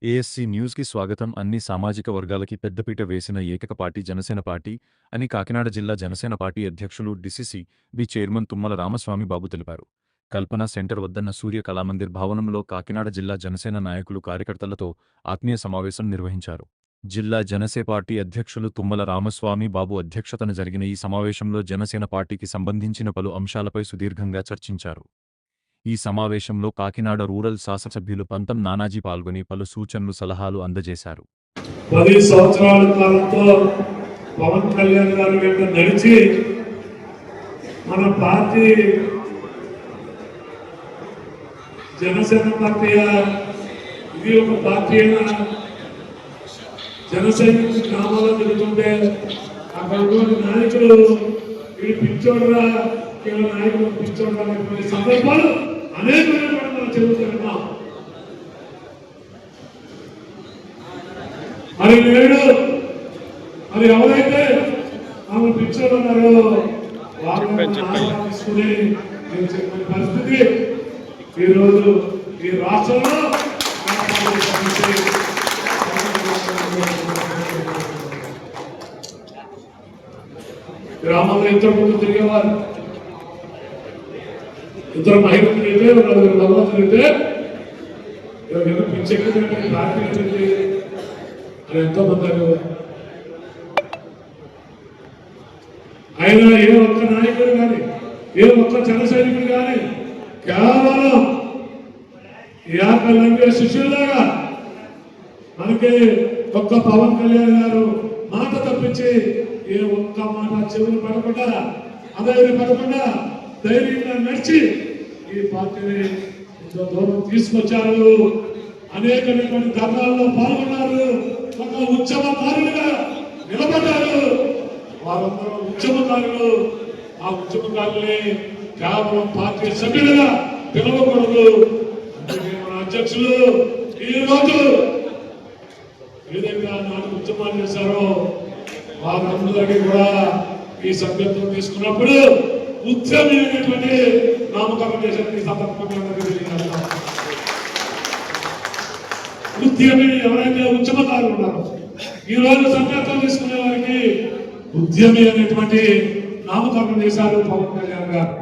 ASC న్యూస్కి స్వాగతం. అన్ని సామాజిక వర్గాలకి పెద్దపీట వేసిన ఏకైక పార్టీ జనసేన పార్టీ అని కాకినాడ జిల్లా జనసేన పార్టీ అధ్యక్షులు DCC B chairman Tummala Ramaswamy Babu తెలిపారు. కల్పన సెంటర్ వద్దన్న సూర్య కళామందిర్ భవనంలో కాకినాడ జిల్లా జనసేన నాయకులు కార్యకర్తలతో ఆత్మీయ సమావేశం నిర్వహించారు. జిల్లా జనసే పార్టీ అధ్యక్షులు తుమ్మల రామస్వామి బాబు అధ్యక్షతన జరిగిన ఈ సమావేశంలో జనసేన పార్టీకి సంబంధించిన పలు అంశాలపై సుదీర్ఘంగా చర్చించారు. ఈ సమావేశంలో కాకినాడ రూరల్ శాసనసభ్యులు పంతం నానాజీ పాల్గొని పలు సూచనలు సలహాలు అందజేశారు. 10 సంవత్సరాల కాలంతో పవన్ కళ్యాణ్ గారు వెంట నడిచి మన పార్టీ జనసేన పార్టీ ఇది ఒక పార్టీ అయినా జనసేన గ్రామాల్లో జరుగుతుంటే అక్కడ నాయకులు వీళ్ళు పిచ్చోడరా కేవలం నాయకులు పిచ్చోడరా అనేటువంటి సందర్భాలు అనేకమైన మనం చెబుతున్నాం. మరి నేడు మరి ఎవరైతే ఆమె పిచ్చోడు ఉన్నారో వాళ్ళు తీసుకుని నేను చెప్పిన పరిస్థితి ఈరోజు ఈ రాష్ట్రంలో గ్రామంలో ఇద్దరు ముందు తిరిగేవారు, ఇద్దరు మహిళలు తిరిగితే నలుగురు మగవాళ్ళు తిరిగితే పిచ్చెక్కి పార్టీ అని ఎంతో మంది అయినా ఏ ఒక్క నాయకుడు కానీ ఏ ఒక్క జన సైనికుడు కానీ కేవలం యాభై శిష్యులాగా మనకి ఒక్క పవన్ కళ్యాణ్ గారు మాట తప్పించి ఏ ఒక్క మాట చెవులు పడకుండా అధైర్య పడకుండా ధైర్యంగా నడిచి ఈ పార్టీని దూరం తీసుకొచ్చారు. అనేకమైనటువంటి ధర్నాల్లో పాల్గొన్నారు, ఒక ఉద్యమకారులుగా నిలబడ్డారు. వారందరూ ఉద్యమకారులు. ఆ ఉద్యమకారుల్ని కేవలం పార్టీ సభ్యులుగా పిలవకూడదు. మన అధ్యక్షులు ఈ రోజు ఏదైనా నాలుగు ఉద్యమాలు చేశారో వారందరికీ కూడా ఈ సభ్యత్వం తీసుకున్నప్పుడు ఉద్యమి అనేటువంటి నామకరణం చేసిన సందర్భంగా ఉద్యమి ఎవరైతే ఉద్యమకారులు ఉన్నారో ఈ రోజు సభ్యత్వం తీసుకునే వారికి ఉద్యమి అనేటువంటి నామకరణం చేశారు పవన్ కళ్యాణ్ గారు.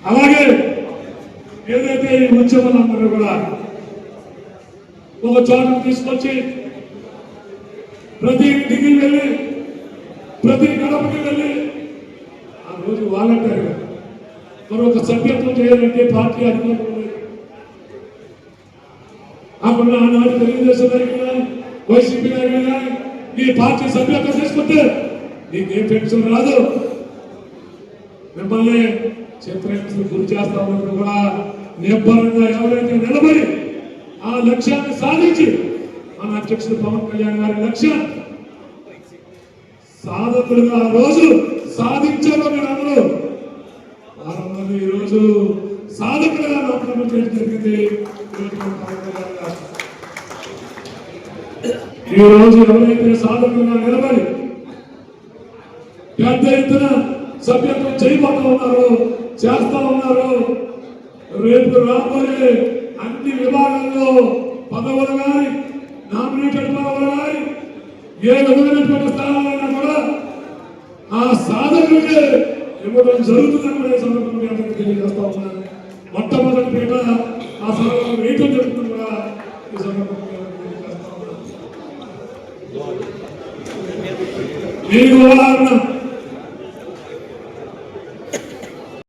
అలాగే ఏదైతే ఈ ఉద్యమాలందరూ కూడా ఒక చోటకు తీసుకొచ్చి ప్రతి ఇంటికి వెళ్ళి ప్రతి గడపకి వెళ్ళి ఆ రోజు వాలంటీర్గా మరొక సభ్యత్వం చేయాలంటే పార్టీ అధికారులు అప్పుడు ఆనాడు తెలుగుదేశం నాయకులు కానీ వైసీపీ నాయకులు కానీ నీ పార్టీ సభ్యత్వం చేసుకుంటే నీకే పెన్షన్ రాదు, మిమ్మల్ని చిత్రహింసలు గురి చేస్తా ఉన్నప్పుడు కూడా నిర్భరంగా ఎవరైతే నిలబడి ఆ లక్ష్యాన్ని సాధించి మన అధ్యక్షుడు పవన్ కళ్యాణ్ గారి లక్ష్యం సాధకులుగా ఆ రోజు సాధించారు. మీరందరూ వారందరూ ఈ రోజు సాధకులుగా నమ్మకం చేయడం జరిగింది. ఈ రోజు ఎవరైతే సాధకులుగా నిలబడి పెద్ద ఎత్తున సభ్యత్వం చేయబోతా ఉన్నారో చేస్తా ఉన్నారు, రేపు రాబోయే అన్ని విభాగాల్లో పదవులు కానీ నామినేటెడ్ పదవులు కానీ ఏ విధమైనటువంటి స్థానాలైనా కూడా ఆ సాధకులకే ఇవ్వడం జరుగుతుందని కూడా ఈ సందర్భంగా అందరికీ తెలియజేస్తా ఉన్నాను. మొట్టమొదటి పీట ఆ సందర్భంగా వేయటం జరుగుతుంది కూడా ఈ సందర్భంగా తెలియజేస్తా ఉన్నాను. మీకు ఉదాహరణ